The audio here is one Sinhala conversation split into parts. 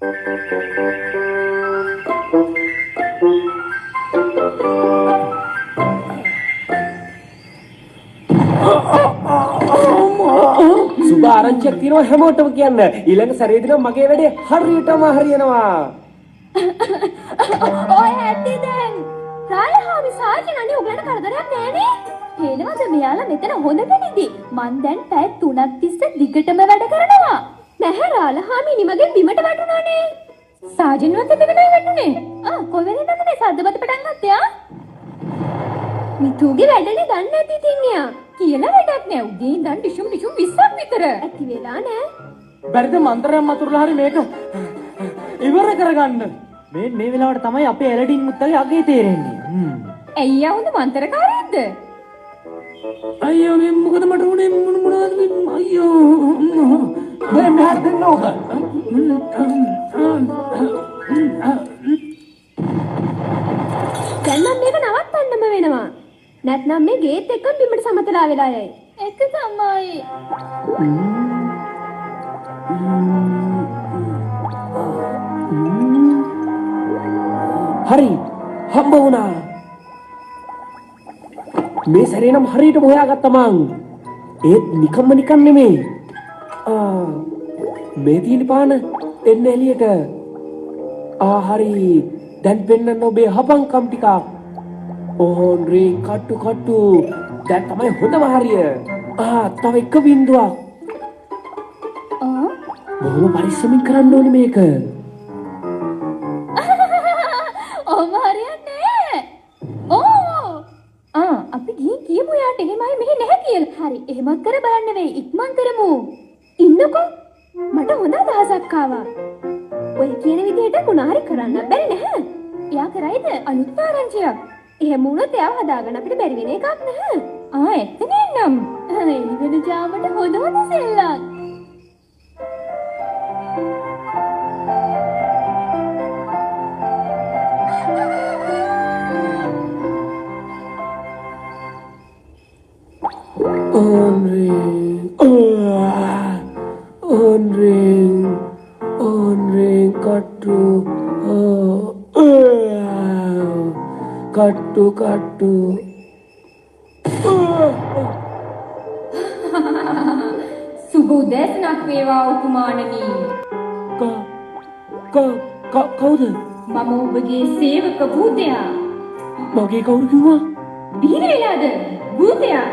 සුබ ආරංචියක් තියෙනවා හැමෝටම කියන්න. ඊළඟ සැරේදී නම් මගේ වැඩේ හරියටම හරියනවා. ඔය ඇද්දි දැන්. රායහාමි සාජන් අනේ උගලට කරදරයක් නෑනේ. හේනවද මෙයාලා මෙතන හොඳ කෙනෙක්ද? මං දැන් පැය 3ක් තිස්සේ දිගටම වැඩ කරනවා. නැහැ රාලහාමි නිමගෙන් බිමට වැටුණානේ. සාජන්වත් එතනයි වැටුනේ. කොයි වෙලේද මේ සද්දපත පටන් ගත්තේ ආ? මිතුගේ වැඩනේ දන්නේ නැති ඉතින් එයා. කියලා වැඩක් නෑ. උදේ ඉඳන් ටිෂුම් 20ක් විතර. ඇති වෙලා නෑ. බැරිද මන්තරයක් මතුරුලා හරි මේක ඉවර කරගන්න. මේ වෙලාවට තමයි අපේ එලඩින් මුත්තගේ අගේ තේරෙන්නේ. ඇයි ආවුද මන්තරකාරයෙක්ද? අයියෝ මේ මොකද මට උනේ මොනවද අයියෝ මේ මහත් නෝක දැන් නම් මේක නවත්තන්නම වෙනවා. නැත්නම් මේ ගේට් එක බිමට සමතලා වෙලා යයි. එක තමයි. හරි හම්බ වුණා. මේ සැරේ නම් හරියටම හොයාගත්තා මං. ඒත් නිකන් නෙමෙයි. මේ තියෙන පාන එන්න එළියට. හරි. දැන් පෙන්නන්න ඔබේ හපංකම් ටිකක්. ඕන් රින් කට්ටු. දැන් තමයි හොඳම හරිය. තව එක බින්දුවක්. බොහොම පරිස්සමින් කරන්න ඕනේ මේක. අපි ගිහින් කියමු යාට එහෙමයි මෙහෙ නැහැ කියලා. හරි එහෙමත් කර බලන්න වෙයි. ඉක්මන් කරමු. ඉන්නකෝ. මට හොඳ අදහසක් ආවා. ඔය කියන විදිහට මොනාරි කරන්න බැරි නැහැ. එයා කරයිද අලුත් ආරංචියක්. එහෙම වුණොත් එයාව හදාගන්න අපිට බැරි වෙන එකක් නැහැ. ඇත්තනේ නම්. එළිවෙන ජාමට හොඳ සෙල්ලම්. කට්ටු සුබ උදෑසනක් වේවා උතුමාණනි. කවුද? මම ඔබගේ සේවක භූතයා. මගේ කවුරු කිව්වා? බීර වෙලාද? භූතයා.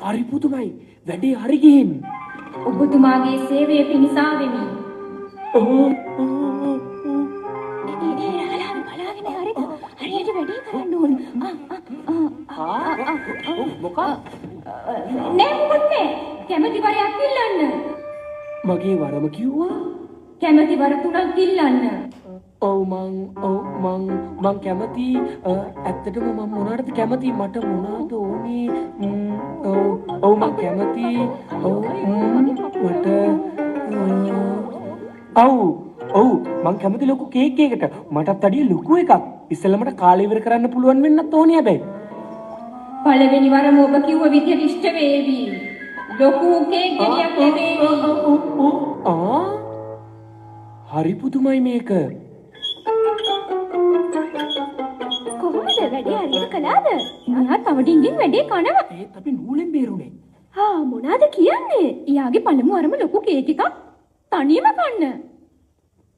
හරි පුදුමයි. වැඩේ හරි ගිහින්. ඔබතුමාගේ සේවය පිණිස ආවෙමි. හරියට වැඩේ කරන්න ඕනේ. මොකක්? නෑ මොකද නෑ. කැමැති වරයක් ඉල්ලන්න. මගේ වරම කිව්වා? කැමැති වර 3ක් ඉල්ලන්න. ඔව් මං කැමති. ඇත්තටම මම මොනවටද කැමති? මට මොනවද ඕනේ? ඔව් මං කැමති. ඔව් මං කැමති ලොකු කේක් එකකට. මටත් වැඩිය ලොකු එකක්. ඉස්සෙල්ලමට කාලය ඉවර කරන්න පුළුවන් වෙන්නත් ඕනේ හැබැයි. පළවෙනි වරම ඔබ කිව්ව විදියට ඉෂ්ට වේවි. ලොකු කේක් ගෙඩියක් ලැබේවි. හරි පුදුමයි මේක. කොහොමද වැඩේ හරියට කළාද? මෙයා තව ඩිංගින් වැඩේ කනවා. ඒත් අපි නූලෙන් බේරුනේ. මොනවාද කියන්නේ? එයාගේ පළමු වරම ලොකු කේක් එකක් තනියම කන්න.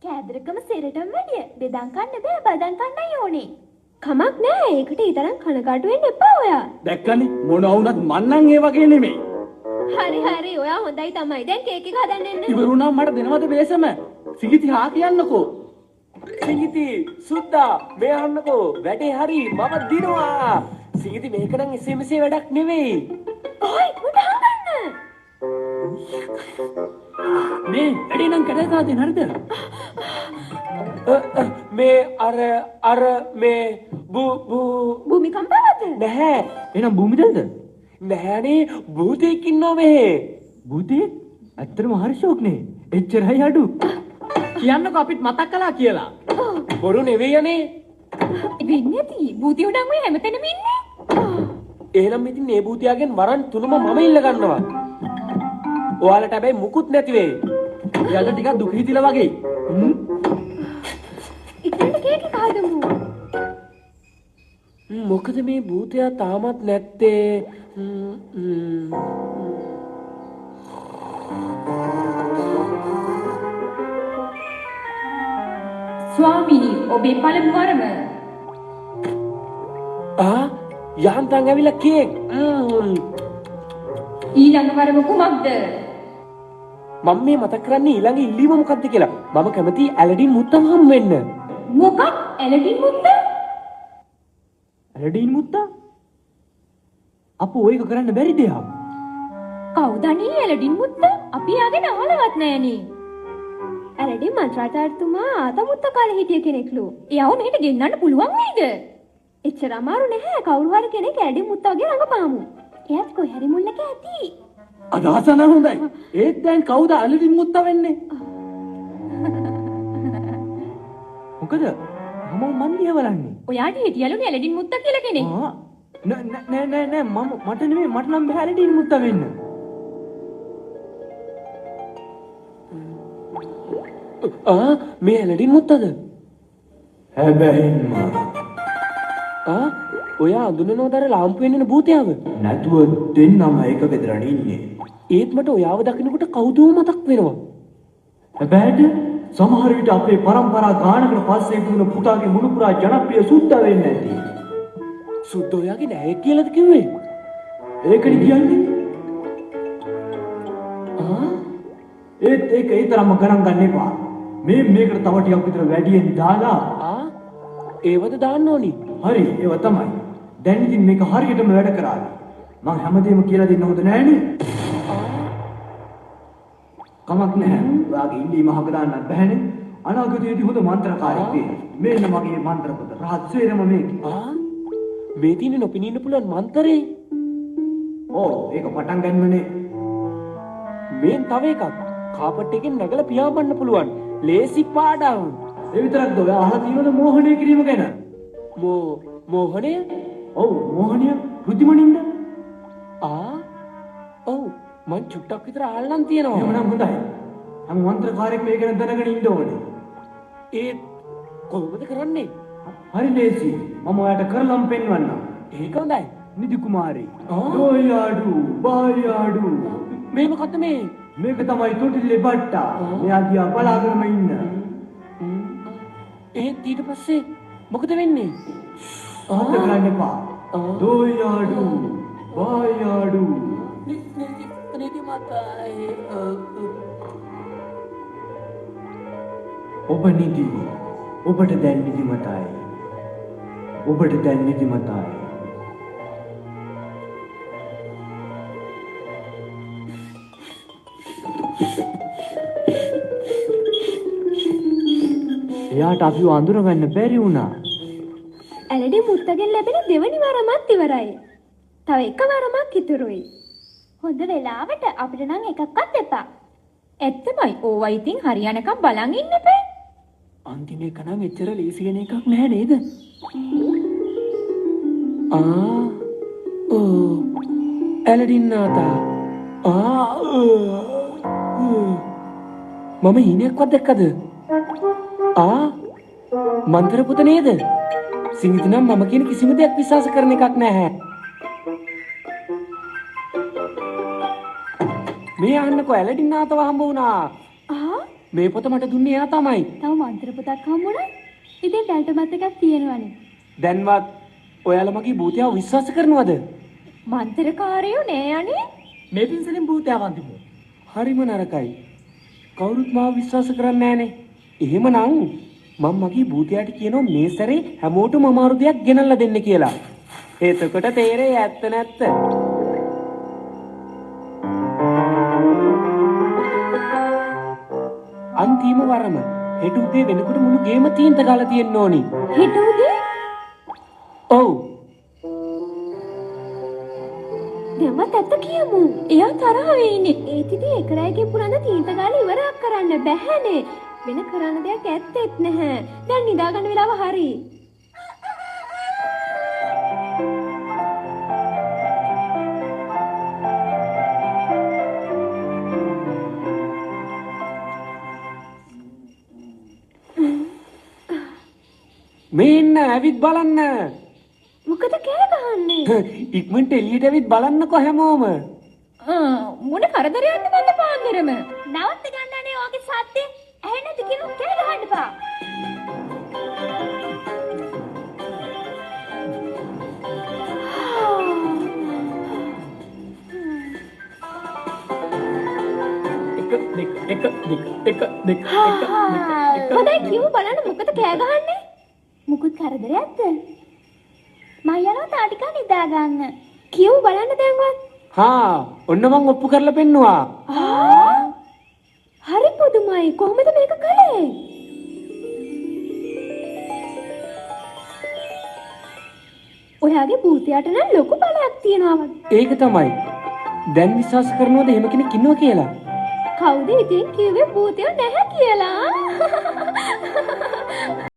කෑදරකම සෙරටම වැඩිය. බෙදන් කන්න බෑ, බදන් කන්නයි ඕනේ. කමක් නෑ. ඒකට ඊතරම් කනකාටු වෙන්න එපා ඔයා. දැක්කනේ මොනවා වුණත් මන්නම් ඒ වගේ නෙමෙයි. හරි ඔයා හොඳයි තමයි. දැන් කේක් එක හදන්න එන්න. ඉවරුණා මට දෙනවද බේසම? සිගිති හා කියන්නකෝ. සිගිති සුද්දා මේ අහන්නකෝ. වැඩේ හරි මම දිනවා. සිගිති මේක නම් එසේ මෙසේ වැඩක් නෙවෙයි. ඔයි උඩ හංගන්න. මේ වැඩේ නම් කඩලා දෙන්න හරිද? මේ අර මේ භූමිකම්පාවද? නැහැ. එහෙනම් භූමිදල්ද? නැහැනේ භූතෙක් ඉන්නවා මෙහෙ. භූතෙක්? ඇත්තටම හරි ෂෝක් නේ. එච්චරයි අඩු. කියන්නකෝ අපිත් මතක් කළා කියලා. බොරු නෙවෙයිනේ. වෙන්නේ නැති. භූතිය උඩන් ඔය හැමතැනම ඉන්නේ. එහෙනම් ඉතින් මේ භූතියාගෙන් වරන් තුනම මම ඉල්ල ගන්නවා. ඔයාලට හැබැයි මුකුත් නැති වෙයි. එයාට ටිකක් දුක හිතිලා වගේ. ඒක හදමු. මොකද මේ භූතයා තාමත් නැත්තේ? ස්වාමීනි ඔබේ පළමු වරම. යහන්තන් ඇවිල්ලා කේක්. ඊළඟ වරම කුමක්ද? මම මේ මතක් කරන්නේ ඊළඟ ඉල්ලීම මොකක්ද කියලා. මම කැමති ඇලඩින් මුත්තම හම් වෙන්න. මොකක්? ඇලඩින් මුත්ත? ඇලඩින් මුත්තා? අපෝ ඒක කරන්න බැරි දෙයක්. කවුද අනේ ඇලඩින් මුත්ත? අපි යාගෙන අහලවත් නෑනේ. ඇලඩින් මන්ත්‍රාචාර්යතුමා ආතමුත්ත කාලේ හිටිය කෙනෙක්ලු. එයාව මෙහෙට ගෙන්නන්න පුළුවන් නේද? එච්චර අමාරු නැහැ. කවුරු හරි කෙනෙක් ඇලඩින් මුත්තාගේ රඟපාමු. එයාත් කොහේ හරි මුල්ලක ඇති. අදහස නම් හොඳයි. ඒත් දැන් කවුද ඇලඩින් මුත්තා වෙන්නේ? මොකද? මම දිහා බලන්නේ. ඔයාට හිටියලුනේ ඇලඩින් මුත්තා කියලා කෙනෙක්. නෑ මට නෙමෙයි මට නම් බෑ ඇලඩින් මුත්තා වෙන්න. මේ ඇලඩින් මුත්තද? හැබැයිම ඔයා අඳුනනවද අර ලාම්පුවෙන් එන භූතයාව? නැතුව දෙන්නම එක ගෙදරට ඉන්නේ. ඒත් මට ඔයාව දකින්නකොට කවුදෝ මතක් වෙනවා. හැබැයිද සමහර විට අපේ පරම්පරා ගානකට පස්සේ ඉපදුන පුතාගේ මුළු පුරා ජනප්‍රිය සුද්දා වෙන්න ඇති. සුද්ද ඔයාගේ නෑ කියලාද කිව්වේ? ඒකනේ කියන්නේ. ඒත් ඒක ඒ තරම්ම ගණන් ගන්න එපා. මේකට තව ටිකක් විතර වැඩියෙන් දාලා ඒවද දාන්න ඕනි. හරි ඒව තමයි. දැන් ඉතින් මේක හරියටම වැඩ කරාවි. මං හැමදේම කියලා දෙන්න හොඳ නෑනේ. කමක් නැහැ. ඔයාගේ ඉල්ලීම අහක දාන්නත් බෑනේ. අනාගතයේදී හොඳ මන්ත්‍රකාරයෙක් වෙයි. මෙන්න මගේ මන්ත්‍ර පොත. රහස්‍යරම මේක. මේ තියෙන නොපෙනෙන්න පුළුවන් මන්තරේ. ඔව් ඒක පටන් ගන්නනේ. මේන් තව එකක්. කාපට් එකෙන් නැගලා පියාඹන්න පුළුවන්. ලේසි පාඩම්. ඒ විතරක්ද ඔයා අහලා තියෙනවද මෝහණය කිරීම ගැන? මෝහණය? ඔව් මෝහණය රුධිමනින්ද? ඔව් මං චුට්ටක් විතර අහලනම් තියෙනවා. එහෙමනම් හොඳයි. හැම මන්ත්‍රකාරයෙක් මේක ගැන දැනගෙන ඉන්න ඕනේ. ඒ කොහොමද කරන්නේ? හරි ලේසි. මම ඔයාට කරලම් පෙන්වන්නම්. ඒක හොඳයි. නිදි කුමාරී. දෝයාඩු බායාඩු. මේ මොකද්ද මේ? මේක තමයි තොටිල්ලේ බට්ටා. මෙයා දිහා බලාගෙනම ඉන්න. ඒත් ඊට පස්සේ මොකද වෙන්නේ? ආත කරන්න එපා. දෝයාඩු බායාඩු. නිදි මතයි. ඔබ නිදි. ඔබට දැන් නිදි මතයි. ඔබට දැන් නිදි මතයි. එයාට අපිව අඳුරගන්න බැරි වුණා. ඇලඩින් මුත්තගෙන් ලැබෙන දෙවනි වරමත් ඉවරයි. තව එක වරමක් ඉතුරුයි. හොඳ වෙලාවට අපිට නම් එකක්වත් එපා. ඇත්තමයි. ඕවා ඉතින් හරියනකම් බලන් ඉන්න එපා. අන්තිම එක නම් එච්චර ලේසි වෙන එකක් නෑ නේද? ඇලඩින් නාතා. මම හීනයක්වත් දැක්කද? මන්ත්‍ර පුත නේද? සිංහිත නම් මම කියන කිසිම දෙයක් විශ්වාස කරන එකක් නැහැ. මේ අහන්නකෝ ඇලඩින් නාතව හම්බ වුණා. මේ පොත මට දුන්නේ එයා තමයි. තව මන්ත්‍ර පොතක් හම්බුණා? ඉතින් දැල්ටමත් එකක් තියෙනවනේ. දැන්වත් ඔයාලා මගේ භූතයව විශ්වාස කරනවද? මන්ත්‍රකාරයෝ නෑ අනේ. මේ පින්සලෙන් භූතයව අන්තිමෝ. හරිම නරකයි. කවුරුත් මාව විශ්වාස කරන්නේ නැහනේ. එහෙමනම් මම මගේ භූතයාට කියනවා මේ සැරේ හැමෝටම අමාරු දෙයක් ගෙනල්ලා දෙන්න කියලා. එතකොට තේරෙයි ඇත්ත නැත්ත. අන්තිම වරම හෙට උදේ වෙනකොට මුළු ගේම තීන්ත ගාලා තියෙන්න ඕනි. හෙට උදේ? ඔව්. දැන්වත් ඇත්ත කියමු. එයා තරහ වෙන්නේ. ඒත් ඉතින් එකරයිගේ පුරාණ තීන්ත ගාලා ඉවරයක් කරන්න බැහැනේ. වෙන කරන්න දෙයක් ඇත්තෙත් නැහැ. දැන් නිදා ගන්න වෙලාව හරි. මේ ඉන්න ඇවිත් බලන්න. මොකද කෑ ගහන්නේ? ඉක්මනට එළියට ඇවිත් බලන්නකෝ හැමෝම. මොන කරදරයක්ද මන්ද පාන්දරම? නවත්ත ගන්නනේ ඔයගේ සද්දේ. ඇහෙන්නද කිනු කෑ ගහන්න බා. එක හොඳයි කිව් බලන්න මොකද කෑ ගහන්නේ? මොකුත් කරදරයක්ද? මම යනවා තාටිකා නිදා ගන්න. කිව් බලන්න දැන්වත්. ඔන්න මං ඔප්පු කරලා පෙන්නුවා. හරි පුදුමයි. කොහොමද මේක කළේ? ඔයාගේ භූතයාට නම් ලොකු බලයක් තියෙනවා වගේ. ඒක තමයි. දැන් විශ්වාස කරනවද එහෙම කෙනෙක් ඉන්නවා කියලා? කවුද ඉතින් කිව්වේ භූතයෝ නැහැ කියලා?